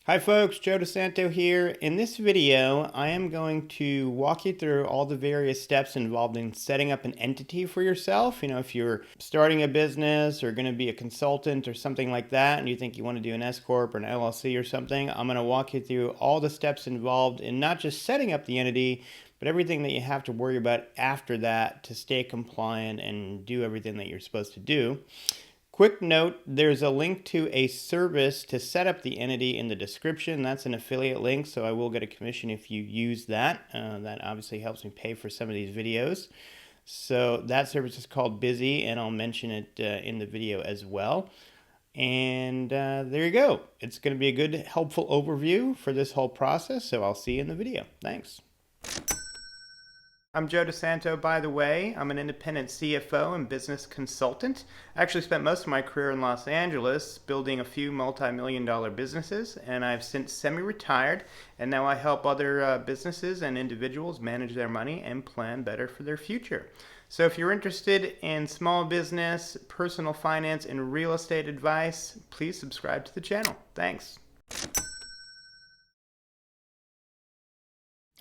Hi folks, Joe DeSanto here. In this video, I am going to walk you through all the various steps involved in setting up an entity for yourself. If you're starting a business or going to be a consultant or something like that, and you think you want to do an S Corp or an LLC or something, I'm going to walk you through all the steps involved in not just setting up the entity, but everything that you have to worry about after that to stay compliant and do everything that you're supposed to do. Quick note, there's a link to a service to set up the entity in the description. That's an affiliate link, so I will get a commission if you use that. That obviously helps me pay for some of these videos. So that service is called Bizee, and I'll mention it in the video as well. And there you go. It's going to be a good, helpful overview for this whole process, so I'll see you in the video. Thanks. I'm Joe DeSanto, by the way. I'm an independent CFO and business consultant. I actually spent most of my career in Los Angeles building a few multi-million-dollar businesses, and I've since semi-retired, and now I help other businesses and individuals manage their money and plan better for their future. So if you're interested in small business, personal finance, and real estate advice, please subscribe to the channel. Thanks.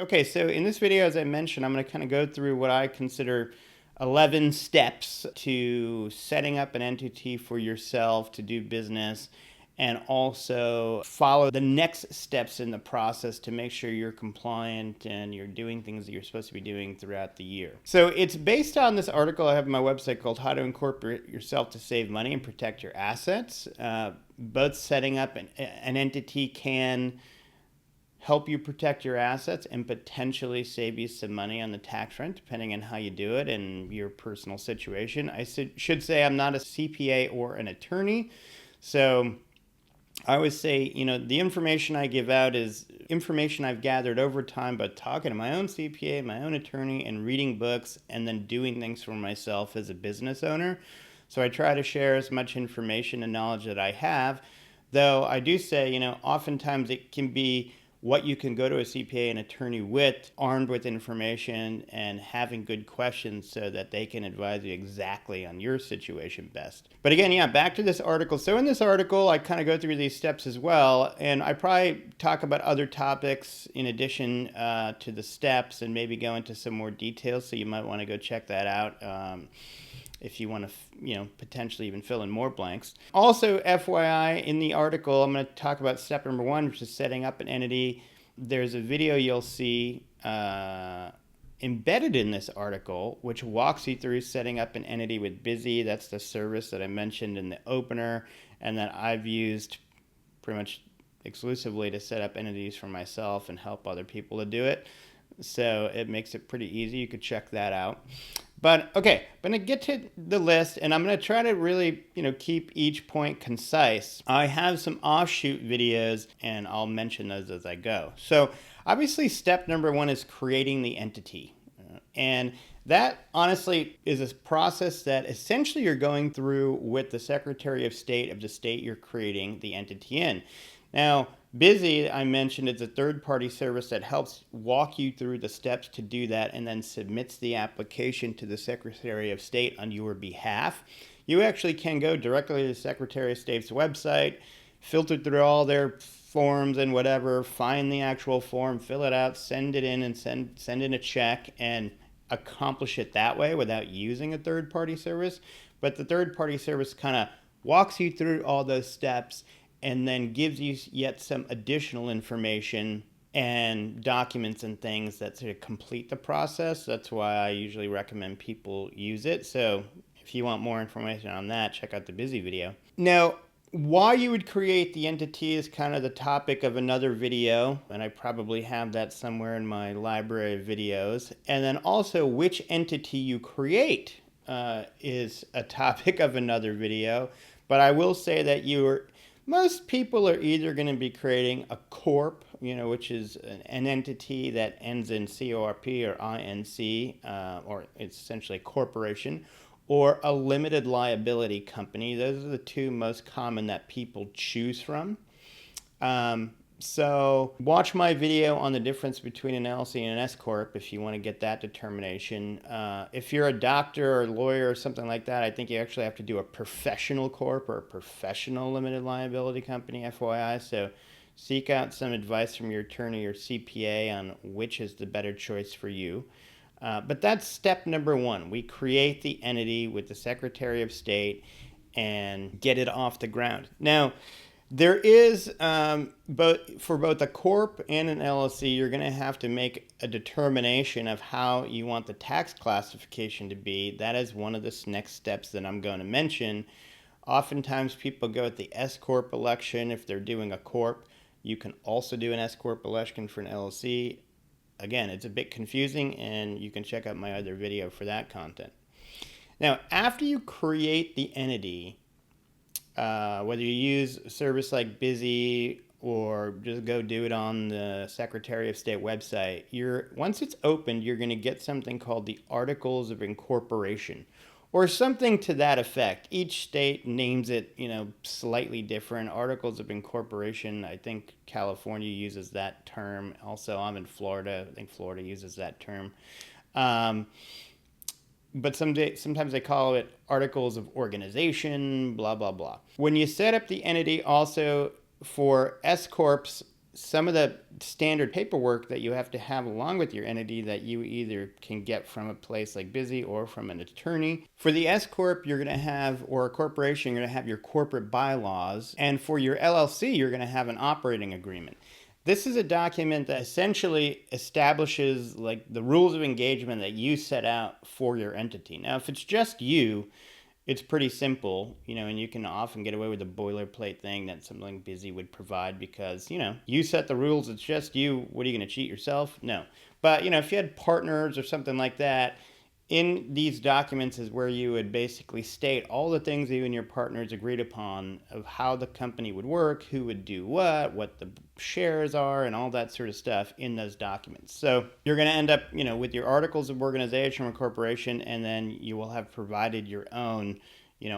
Okay, so in this video, as I mentioned, I'm going to kind of go through what I consider 11 steps to setting up an entity for yourself to do business, and also follow the next steps in the process to make sure you're compliant and you're doing things that you're supposed to be doing throughout the year. So it's based on this article I have on my website called How to Incorporate Yourself to Save Money and Protect Your Assets. Both setting up an entity can help you protect your assets and potentially save you some money on the tax front, depending on how you do it and your personal situation. I should say I'm not a CPA or an attorney, so I always say, the information I give out is information I've gathered over time by talking to my own CPA, my own attorney, and reading books, and then doing things for myself as a business owner. So I try to share as much information and knowledge that I have, though I do say, oftentimes it can be what you can go to a CPA and attorney with, armed with information and having good questions so that they can advise you exactly on your situation best. But again, back to this article. So in this article, I kind of go through these steps as well, and I probably talk about other topics in addition to the steps and maybe go into some more details, so you might want to go check that out. If you want to, potentially even fill in more blanks. Also, FYI, in the article, I'm going to talk about step number 1, which is setting up an entity. There's a video you'll see embedded in this article, which walks you through setting up an entity with Bizee. That's the service that I mentioned in the opener, and that I've used pretty much exclusively to set up entities for myself and help other people to do it. So it makes it pretty easy. You could check that out. But okay, I'm going to get to the list, and I'm going to try to really, keep each point concise. I have some offshoot videos, and I'll mention those as I go. So obviously, step number 1 is creating the entity. And that, honestly, is a process that essentially you're going through with the Secretary of State of the state you're creating the entity in. Now, Bizee, I mentioned, is a third-party service that helps walk you through the steps to do that and then submits the application to the Secretary of State on your behalf. You actually can go directly to the Secretary of State's website, filter through all their forms and whatever, find the actual form, fill it out, send it in, and send in a check, and accomplish it that way without using a third-party service. But the third-party service kind of walks you through all those steps and then gives you yet some additional information and documents and things that sort of complete the process. That's why I usually recommend people use it. So if you want more information on that, check out the Bizee video. Now, why you would create the entity is kind of the topic of another video, and I probably have that somewhere in my library of videos. And then also which entity you create is a topic of another video. But I will say that most people are either going to be creating a corp, which is an entity that ends in CORP or INC, or it's essentially a corporation, or a limited liability company. Those are the two most common that people choose from. So watch my video on the difference between an LLC and an S Corp if you want to get that determination. If you're a doctor or a lawyer or something like that, I think you actually have to do a professional corp or a professional limited liability company, FYI. So Seek out some advice from your attorney or CPA on which is the better choice for you. But that's step number one. We create the entity with the Secretary of State and get it off the ground. Now, there is, for both a corp and an LLC, you're going to have to make a determination of how you want the tax classification to be. That is one of the next steps that I'm going to mention. Oftentimes people go with the S Corp election if they're doing a corp. You can also do an S Corp election for an LLC. Again, it's a bit confusing, and you can check out my other video for that content. Now, after you create the entity, whether you use a service like Bizee or just go do it on the Secretary of State website, once it's opened, you're going to get something called the Articles of Incorporation, or something to that effect. Each state names it, slightly different. Articles of Incorporation, I think California uses that term. Also, I'm in Florida. I think Florida uses that term. But sometimes they call it Articles of Organization, blah, blah, blah. When you set up the entity, also for S Corps, some of the standard paperwork that you have to have along with your entity that you either can get from a place like Bizee or from an attorney. For the S Corp, you're going to have, or a corporation, you're going to have your corporate bylaws. And for your LLC, you're going to have an operating agreement. This is a document that essentially establishes like the rules of engagement that you set out for your entity. Now, if it's just you, it's pretty simple, and you can often get away with a boilerplate thing that something like Bizee would provide because, you set the rules, it's just you. What are you going to cheat yourself? No. But, if you had partners or something like that, in these documents is where you would basically state all the things you and your partners agreed upon of how the company would work, who would do what the shares are, and all that sort of stuff in those documents. So you're going to end up, with your articles of organization or corporation, and then you will have provided your own,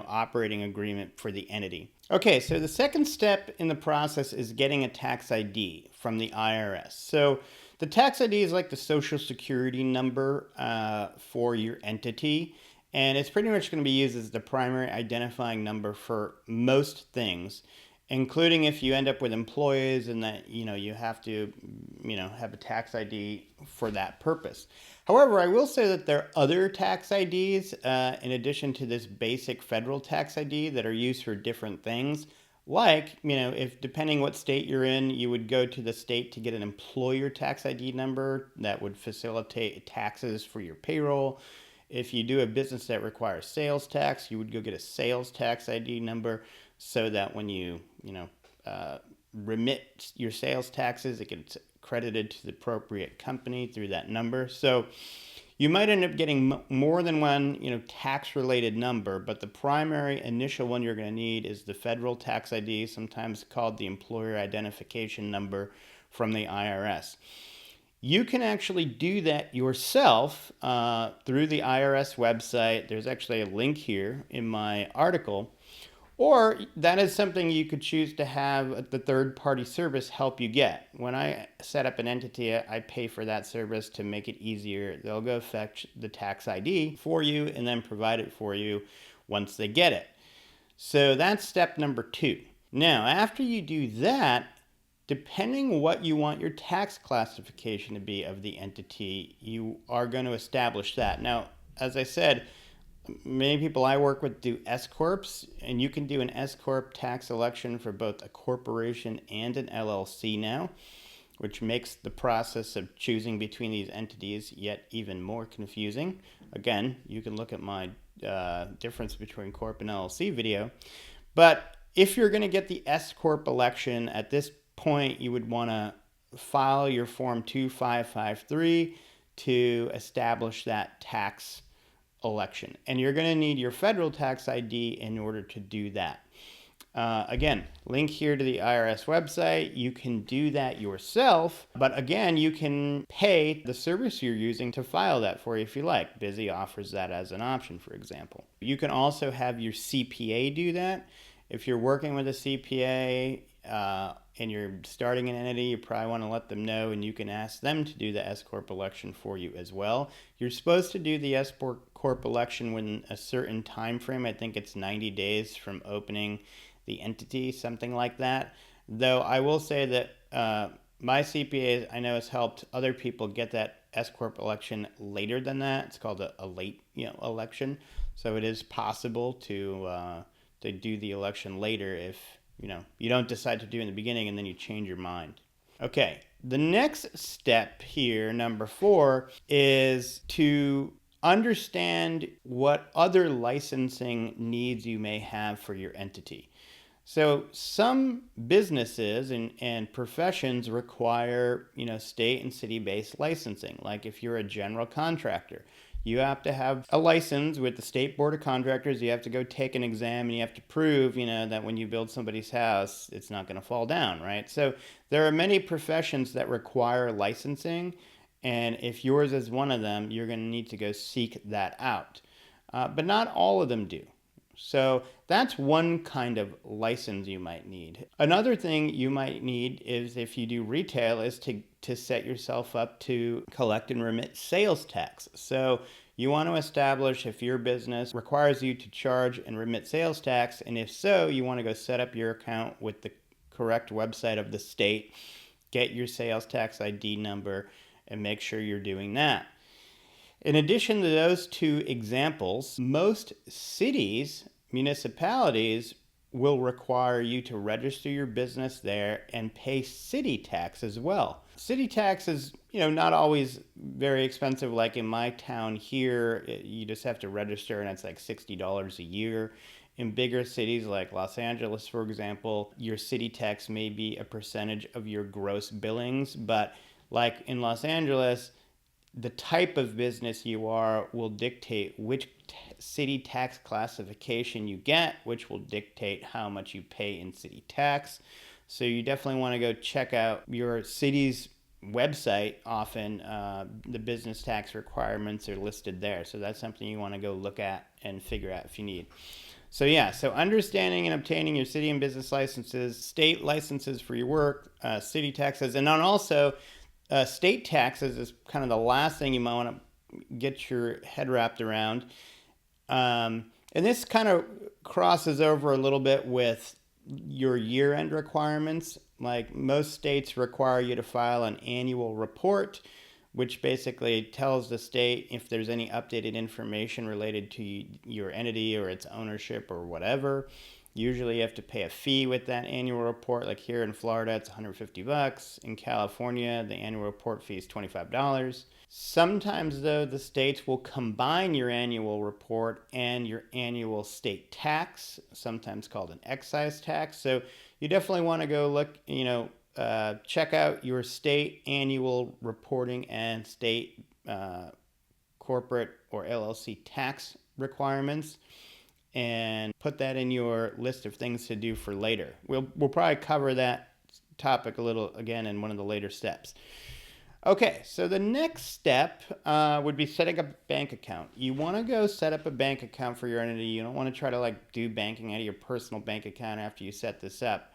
operating agreement for the entity. Okay, so the second step in the process is getting a tax ID from the IRS. So the tax ID is like the social security number for your entity, and it's pretty much going to be used as the primary identifying number for most things, including if you end up with employees and that, you have to, have a tax ID for that purpose. However, I will say that there are other tax IDs in addition to this basic federal tax ID that are used for different things. Like, if depending what state you're in, you would go to the state to get an employer tax ID number that would facilitate taxes for your payroll. If you do a business that requires sales tax, you would go get a sales tax ID number so that when you, remit your sales taxes, it gets credited to the appropriate company through that number. So you might end up getting more than one, tax-related number, but the primary initial one you're going to need is the federal tax ID, sometimes called the employer identification number from the IRS. You can actually do that yourself through the IRS website. There's actually a link here in my article. Or that is something you could choose to have the third-party service help you get. When I set up an entity, I pay for that service to make it easier. They'll go fetch the tax ID for you and then provide it for you once they get it. So that's step number 2. Now, after you do that, depending what you want your tax classification to be of the entity, you are going to establish that. Now, as I said, many people I work with do S Corps, and you can do an S Corp tax election for both a corporation and an LLC now, which makes the process of choosing between these entities yet even more confusing. Again, you can look at my difference between Corp and LLC video. But if you're going to get the S Corp election, at this point, you would want to file your Form 2553 to establish that tax election. And you're going to need your federal tax ID in order to do that. Again, link here to the IRS website. You can do that yourself, but again, you can pay the service you're using to file that for you if you like. Bizee offers that as an option, for example. You can also have your CPA do that. If you're working with a CPA and you're starting an entity, you probably want to let them know, and you can ask them to do the S Corp election for you as well. You're supposed to do the S Corp election within a certain time frame. I think it's 90 days from opening the entity, something like that. Though I will say that my CPA, I know, has helped other people get that S Corp election later than that. It's called a late, election. So it is possible to do the election later if, you don't decide to do it in the beginning and then you change your mind. Okay, the next step here, number 4, is to understand what other licensing needs you may have for your entity. So some businesses and professions require, state and city-based licensing. Like if you're a general contractor, you have to have a license with the State Board of Contractors. You have to go take an exam and you have to prove, that when you build somebody's house, it's not going to fall down, right? So there are many professions that require licensing. And if yours is one of them, you're going to need to go seek that out. But not all of them do. So that's one kind of license you might need. Another thing you might need is, if you do retail, is to set yourself up to collect and remit sales tax. So you want to establish if your business requires you to charge and remit sales tax, and if so, you want to go set up your account with the correct website of the state, get your sales tax ID number, and make sure you're doing that. In addition to those 2 examples, most cities, municipalities, will require you to register your business there and pay city tax as well. City tax is, not always very expensive. Like in my town here, you just have to register and it's like $60 a year. In bigger cities like Los Angeles, for example, your city tax may be a percentage of your gross billings, but like in Los Angeles, the type of business you are will dictate which city tax classification you get, which will dictate how much you pay in city tax. So you definitely want to go check out your city's website. Often the business tax requirements are listed there. So that's something you want to go look at and figure out if you need. So understanding and obtaining your city and business licenses, state licenses for your work, city taxes, and then also state taxes is kind of the last thing you might want to get your head wrapped around. And this kind of crosses over a little bit with your year-end requirements. Like most states require you to file an annual report, which basically tells the state if there's any updated information related to your entity or its ownership or whatever. Usually you have to pay a fee with that annual report. Like here in Florida, it's $150. In California, the annual report fee is $25. Sometimes, though, the states will combine your annual report and your annual state tax, sometimes called an excise tax. So you definitely want to go look, check out your state annual reporting and state corporate or LLC tax requirements, and put that in your list of things to do for later. We'll probably cover that topic a little again in one of the later steps. Okay, so the next step would be setting up a bank account. You want to go set up a bank account for your entity. You don't want to try to do banking out of your personal bank account after you set this up.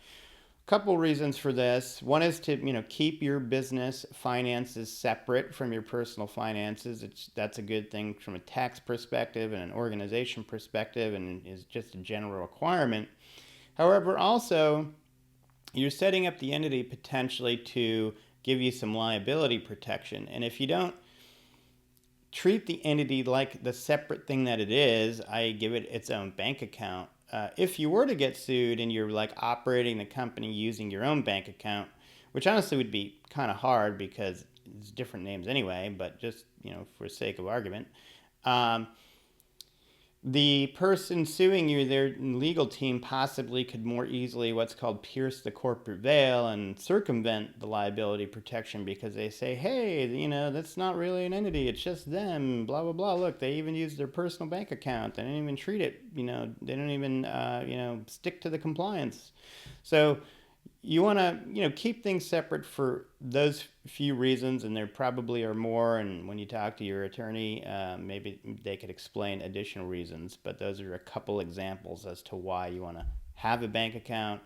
Couple reasons for this. One is to keep your business finances separate from your personal finances. That's a good thing from a tax perspective and an organization perspective, and is just a general requirement. However, also you're setting up the entity potentially to give you some liability protection, and if you don't treat the entity like the separate thing that it is, I give it its own bank account. If you were to get sued and you're operating the company using your own bank account, which honestly would be kind of hard because it's different names anyway, but just, for sake of argument, the person suing you, their legal team, possibly could more easily what's called pierce the corporate veil and circumvent the liability protection, because they say, hey, that's not really an entity, it's just them, blah, blah, blah. Look, they even use their personal bank account. They don't even treat it, they don't even, stick to the compliance. So you want to, keep things separate for those few reasons, and there probably are more. And when you talk to your attorney, maybe they could explain additional reasons. But those are a couple examples as to why you want to have a bank account,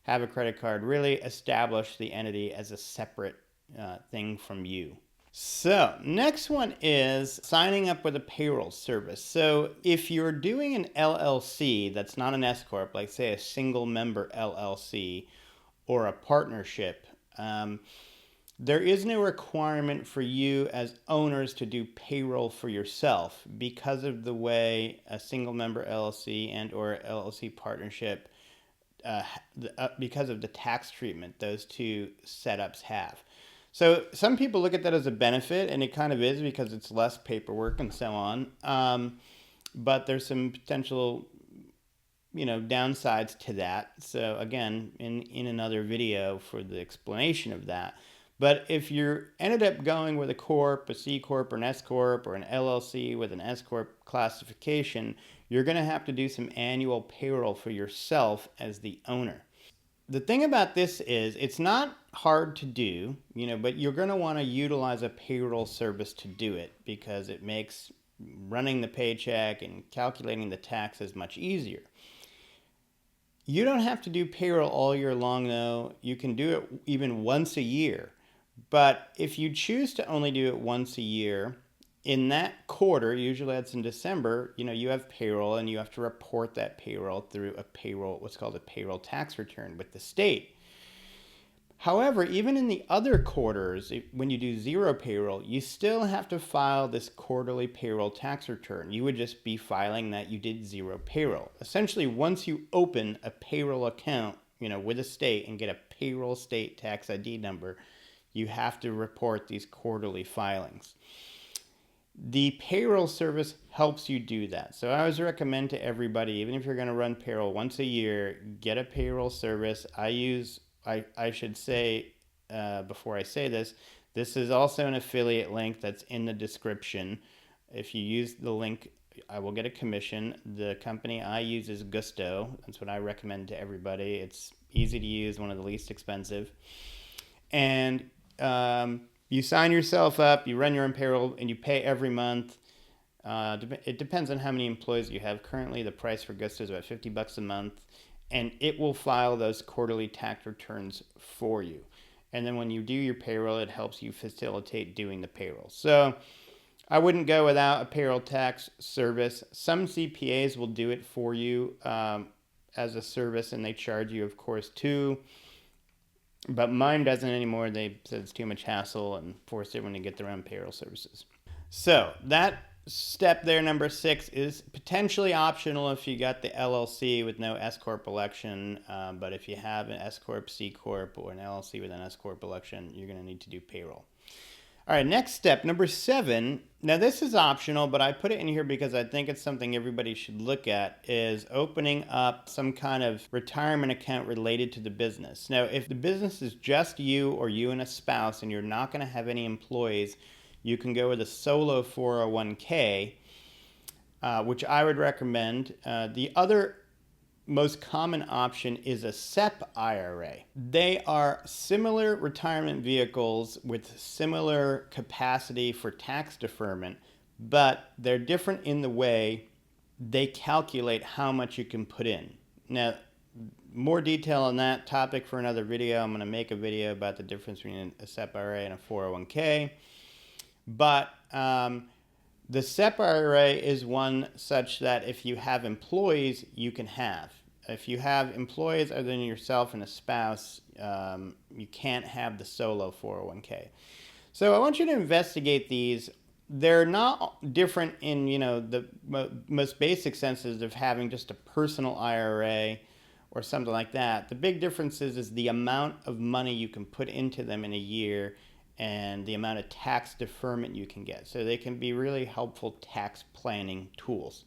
have a credit card, really establish the entity as a separate thing from you. So next one is signing up with a payroll service. So if you're doing an LLC that's not an S Corp, like say a single member LLC, or a partnership, There is no requirement for you as owners to do payroll for yourself because of the way a single member LLC and or LLC partnership, because of the tax treatment those two setups have. So some people look at that as a benefit, and it kind of is because it's less paperwork and so on. But there's some potential, downsides to that. So again, in another video for the explanation of that. But if you ended up going with a corp, a C corp, or an S corp, or an LLC with an S corp classification, you're going to have to do some annual payroll for yourself as the owner. The thing about this is it's not hard to do, but you're going to want to utilize a payroll service to do it because it makes running the paycheck and calculating the taxes much easier. You don't have to do payroll all year long, though. You can do it even once a year. But if you choose to only do it once a year, in that quarter, usually that's in December, you have payroll and you have to report that payroll through what's called a payroll tax return with the state. However, even in the other quarters, when you do zero payroll, you still have to file this quarterly payroll tax return. You would just be filing that you did zero payroll. Essentially, once you open a payroll account, with a state and get a payroll state tax ID number, you have to report these quarterly filings. The payroll service helps you do that. So I always recommend to everybody, even if you're going to run payroll once a year, get a payroll service. I should say, before I say this is also an affiliate link that's in the description. If you use the link, I will get a commission. The company I use is Gusto. That's what I recommend to everybody. It's easy to use, one of the least expensive. And you sign yourself up, you run your own payroll, and you pay every month. It depends on how many employees you have. Currently, the price for Gusto is about $50 a month, and it will file those quarterly tax returns for you. And then when you do your payroll, it helps you facilitate doing the payroll. So I wouldn't go without a payroll tax service. Some CPAs will do it for you as a service, and they charge you, of course, too. But mine doesn't anymore. They said it's too much hassle and forced everyone to get their own payroll services. So that step there, number 6, is potentially optional if you got the LLC with no S Corp election. But if you have an S Corp, C Corp, or an LLC with an S Corp election, you're going to need to do payroll. All right, next step, number 7. Now, this is optional, but I put it in here because I think it's something everybody should look at, is opening up some kind of retirement account related to the business. Now, if the business is just you or you and a spouse and you're not going to have any employees, you can go with a solo 401k, which I would recommend. The other most common option is a SEP IRA. They are similar retirement vehicles with similar capacity for tax deferment, but they're different in the way they calculate how much you can put in. Now, more detail on that topic for another video. I'm going to make a video about the difference between a SEP IRA and a 401k. But the SEP IRA is one such that if you have employees, you can have. If you have employees other than yourself and a spouse, you can't have the solo 401k. So I want you to investigate these. They're not different in, the most basic senses of having just a personal IRA or something like that. The big difference is the amount of money you can put into them in a year and the amount of tax deferment you can get. So they can be really helpful tax planning tools.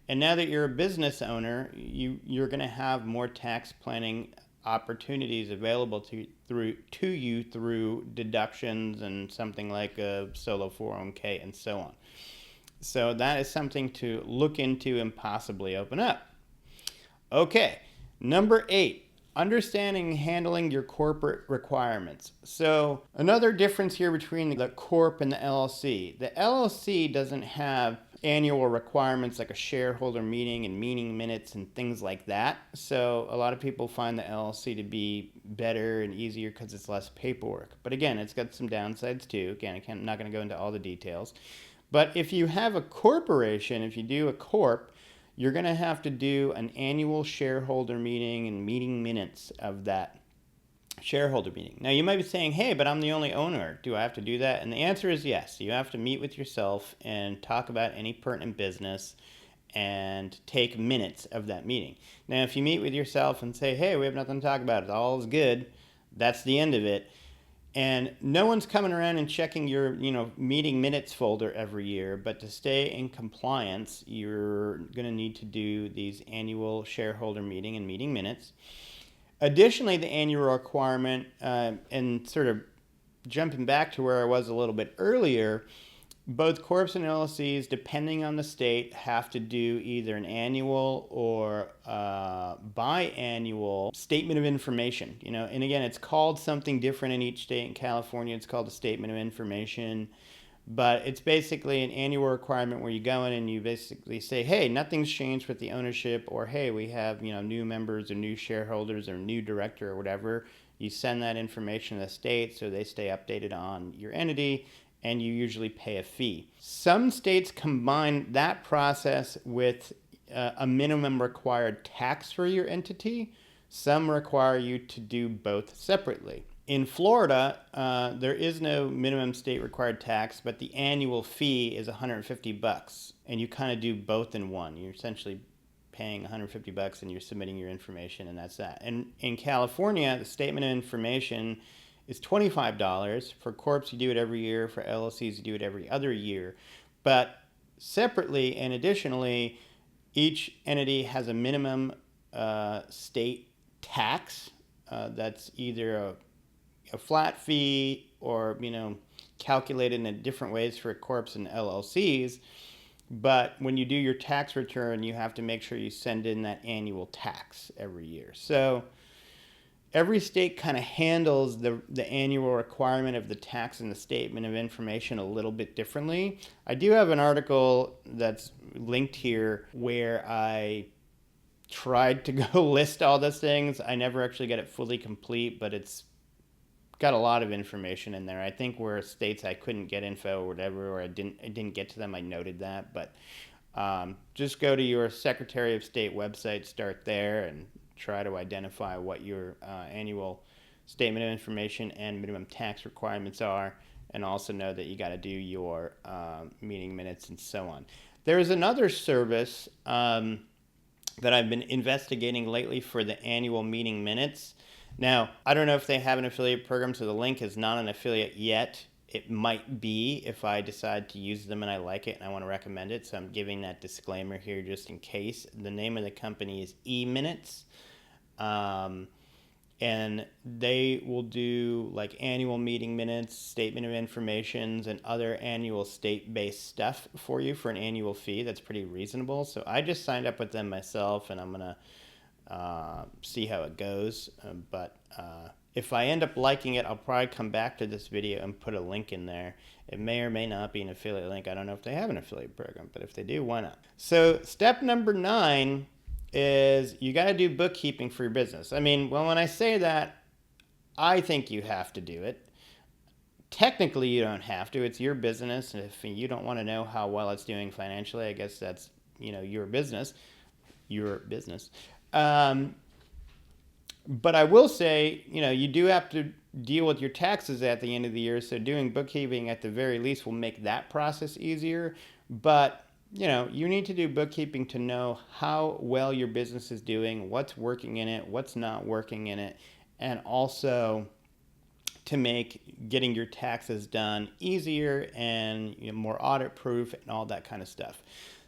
And now that you're a business owner, you're going to have more tax planning opportunities available to you through deductions and something like a solo 401k and so on. So that is something to look into and possibly open up. Okay, number 8. Understanding and handling your corporate requirements. So another difference here between the corp and the LLC. The LLC doesn't have annual requirements like a shareholder meeting and meeting minutes and things like that. So a lot of people find the LLC to be better and easier because it's less paperwork. But again, it's got some downsides too. Again, I'm not going to go into all the details. But if you have a corporation, if you do a corp, you're going to have to do an annual shareholder meeting and meeting minutes of that. shareholder meeting. Now you might be saying, hey, but I'm the only owner. Do I have to do that? And the answer is yes. You have to meet with yourself and talk about any pertinent business and take minutes of that meeting. Now, if you meet with yourself and say, hey, we have nothing to talk about, all is good, that's the end of it. And no one's coming around and checking your, meeting minutes folder every year. But to stay in compliance, you're going to need to do these annual shareholder meeting and meeting minutes. Additionally, the annual requirement, and sort of jumping back to where I was a little bit earlier, both corps and LLCs, depending on the state, have to do either an annual or biannual statement of information. And again, it's called something different in each state. In California, it's called a statement of information. But it's basically an annual requirement where you go in and you basically say, hey, nothing's changed with the ownership, or hey, we have new members or new shareholders or new director or whatever. You send that information to the state so they stay updated on your entity, and you usually pay a fee. Some states combine that process with a minimum required tax for your entity. Some require you to do both separately. In Florida, there is no minimum state required tax, but the annual fee is $150, and you kind of do both in one. You're essentially paying $150 and you're submitting your information, and that's that. And in California, the statement of information is $25. For corps, you do it every year. For LLCs, you do it every other year. But separately and additionally, each entity has a minimum state tax that's either a flat fee or calculated in different ways for corps and LLCs. But when you do your tax return, you have to make sure you send in that annual tax every year. So every state kind of handles the annual requirement of the tax and the statement of information a little bit differently. I do have an article that's linked here where I tried to go list all those things. I never actually get it fully complete, but it's got a lot of information in there. I think where states I couldn't get info or whatever, or I didn't get to them, I noted that. But just go to your Secretary of State website, start there, and try to identify what your annual statement of information and minimum tax requirements are, and also know that you got to do your meeting minutes and so on. There's another service that I've been investigating lately for the annual meeting minutes. Now, I don't know if they have an affiliate program, so the link is not an affiliate yet. It might be if I decide to use them and I like it and I want to recommend it. So I'm giving that disclaimer here just in case. The name of the company is eMinutes. And they will do like annual meeting minutes, statement of informations, and other annual state-based stuff for you for an annual fee. That's pretty reasonable. So I just signed up with them myself, and I'm going to see how it goes. But if I end up liking it, I'll probably come back to this video and put a link in there. It may or may not be an affiliate link. I don't know if they have an affiliate program, but if they do, why not? So step number 9 is you got to do bookkeeping for your business. I mean, well, when I say that, I think you have to do it. Technically, you don't have to. It's your business. And if you don't want to know how well it's doing financially, I guess that's, your business. Your business. But I will say, you do have to deal with your taxes at the end of the year. So doing bookkeeping at the very least will make that process easier. But you need to do bookkeeping to know how well your business is doing, what's working in it, what's not working in it, and also to make getting your taxes done easier and more audit proof and all that kind of stuff.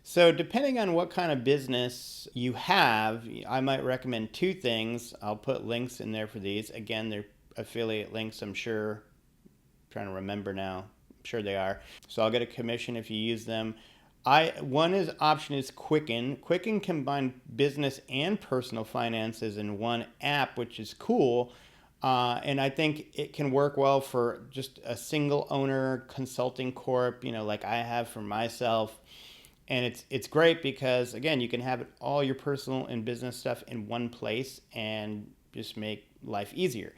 So depending on what kind of business you have, I might recommend 2 things. I'll put links in there for these. Again, they're affiliate links, I'm sure. I'm trying to remember now. I'm sure they are. So I'll get a commission if you use them. One option is Quicken. Quicken combines business and personal finances in one app, which is cool. And I think it can work well for just a single owner consulting corp, like I have for myself. And it's great because, again, you can have all your personal and business stuff in one place and just make life easier.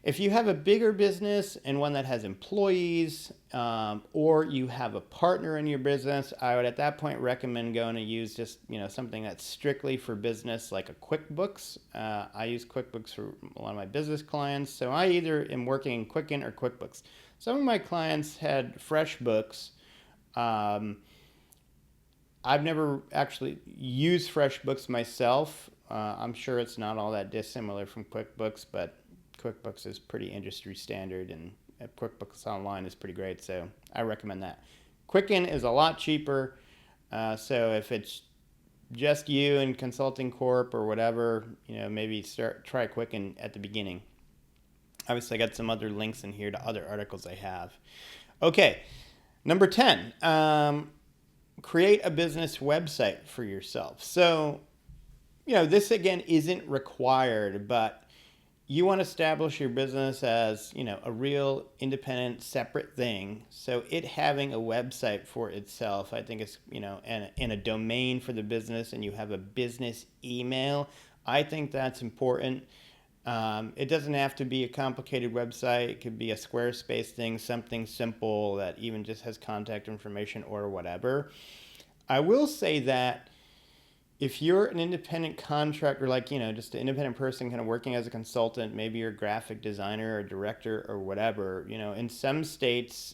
If you have a bigger business and one that has employees, or you have a partner in your business, I would at that point recommend going to use just something that's strictly for business, like a QuickBooks. I use QuickBooks for a lot of my business clients, so I either am working in Quicken or QuickBooks. Some of my clients had FreshBooks. I've never actually used FreshBooks myself. I'm sure it's not all that dissimilar from QuickBooks, but QuickBooks is pretty industry standard, and QuickBooks Online is pretty great, so I recommend that. Quicken is a lot cheaper, so if it's just you and Consulting Corp or whatever, maybe try Quicken at the beginning. Obviously, I got some other links in here to other articles I have. Okay, number 10, create a business website for yourself. So, this again isn't required, but you want to establish your business as, a real independent, separate thing. So it having a website for itself, I think it's, and a domain for the business, and you have a business email, I think that's important. It doesn't have to be a complicated website. It could be a Squarespace thing, something simple that even just has contact information or whatever. I will say that if you're an independent contractor, like, just an independent person kind of working as a consultant, maybe you're a graphic designer or director or whatever, in some states,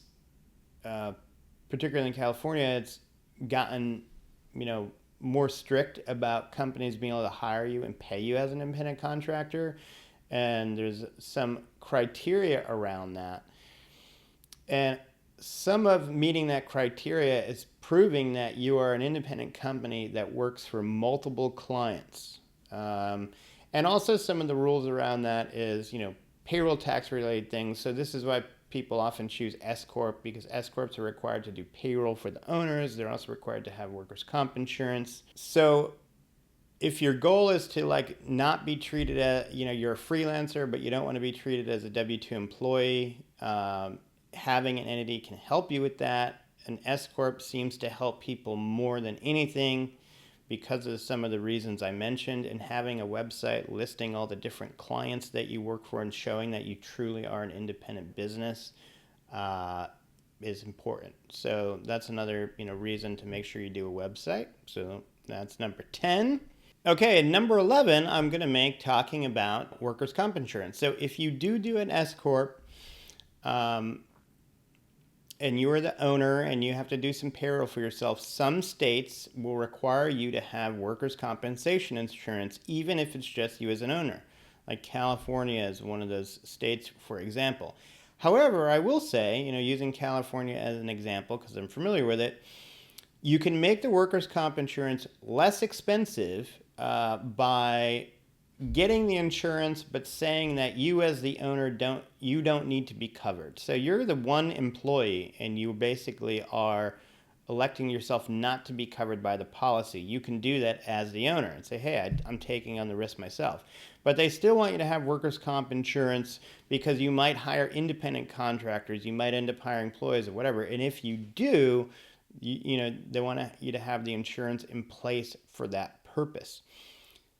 particularly in California, it's gotten, more strict about companies being able to hire you and pay you as an independent contractor. And there's some criteria around that. And some of meeting that criteria is proving that you are an independent company that works for multiple clients. And also some of the rules around that is, payroll tax related things. So this is why people often choose S Corp, because S Corps are required to do payroll for the owners. They're also required to have workers' comp insurance. So if your goal is to not be treated as, you're a freelancer, but you don't want to be treated as a W-2 employee, having an entity can help you with that. An S Corp seems to help people more than anything because of some of the reasons I mentioned, and having a website listing all the different clients that you work for and showing that you truly are an independent business is important. So that's another reason to make sure you do a website. So that's number 10. Okay, and number 11, I'm going to make talking about workers' comp insurance. So if you do an S Corp, and you are the owner and you have to do some payroll for yourself, some states will require you to have workers' compensation insurance, even if it's just you as an owner. Like California is one of those states, for example. However, I will say, using California as an example, because I'm familiar with it, you can make the workers' comp insurance less expensive by getting the insurance, but saying that you as the owner don't need to be covered. So you're the one employee and you basically are electing yourself not to be covered by the policy. You can do that as the owner and say, hey, I'm taking on the risk myself. But they still want you to have workers' comp insurance because you might hire independent contractors, you might end up hiring employees or whatever. And if you do, they want you to have the insurance in place for that purpose.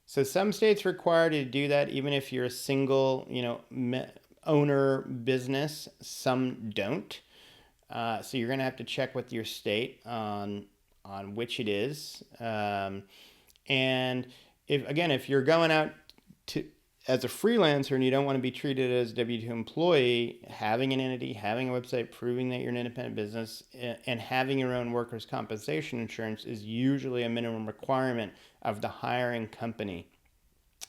So some states require you to do that even if you're a single, owner business. Some don't. So you're going to have to check with your state on which it is. And if you're going out as a freelancer and you don't want to be treated as a W-2 employee, having an entity, having a website, proving that you're an independent business, and having your own workers' compensation insurance is usually a minimum requirement of the hiring company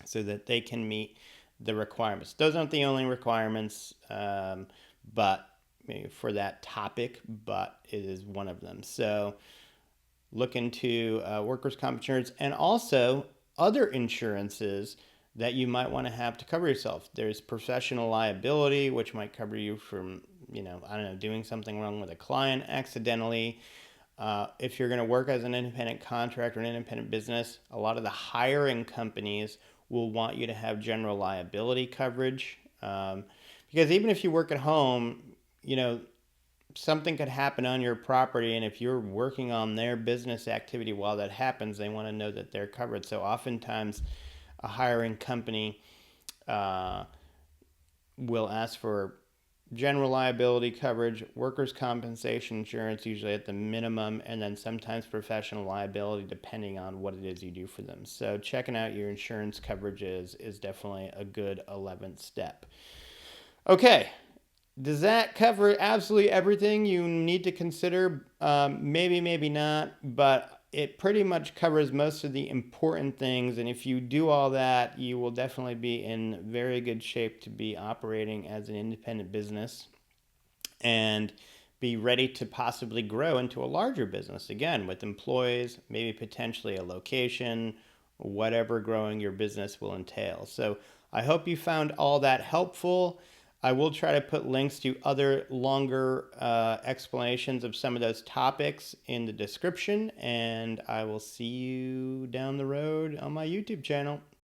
so that they can meet the requirements. Those aren't the only requirements, but for that topic, but it is one of them. So look into workers' comp insurance and also other insurances that you might want to have to cover yourself. There's professional liability, which might cover you from, doing something wrong with a client accidentally. If you're going to work as an independent contractor, an independent business, a lot of the hiring companies will want you to have general liability coverage. Because even if you work at home, something could happen on your property, and if you're working on their business activity while that happens, they want to know that they're covered. So oftentimes a hiring company will ask for general liability coverage, workers' compensation insurance, usually at the minimum, and then sometimes professional liability, depending on what it is you do for them. So checking out your insurance coverages is definitely a good 11th step. Okay, does that cover absolutely everything you need to consider? Maybe, maybe not, but it pretty much covers most of the important things. And if you do all that, you will definitely be in very good shape to be operating as an independent business and be ready to possibly grow into a larger business again with employees, maybe potentially a location, whatever growing your business will entail. So I hope you found all that helpful. I will try to put links to other longer explanations of some of those topics in the description, and I will see you down the road on my YouTube channel.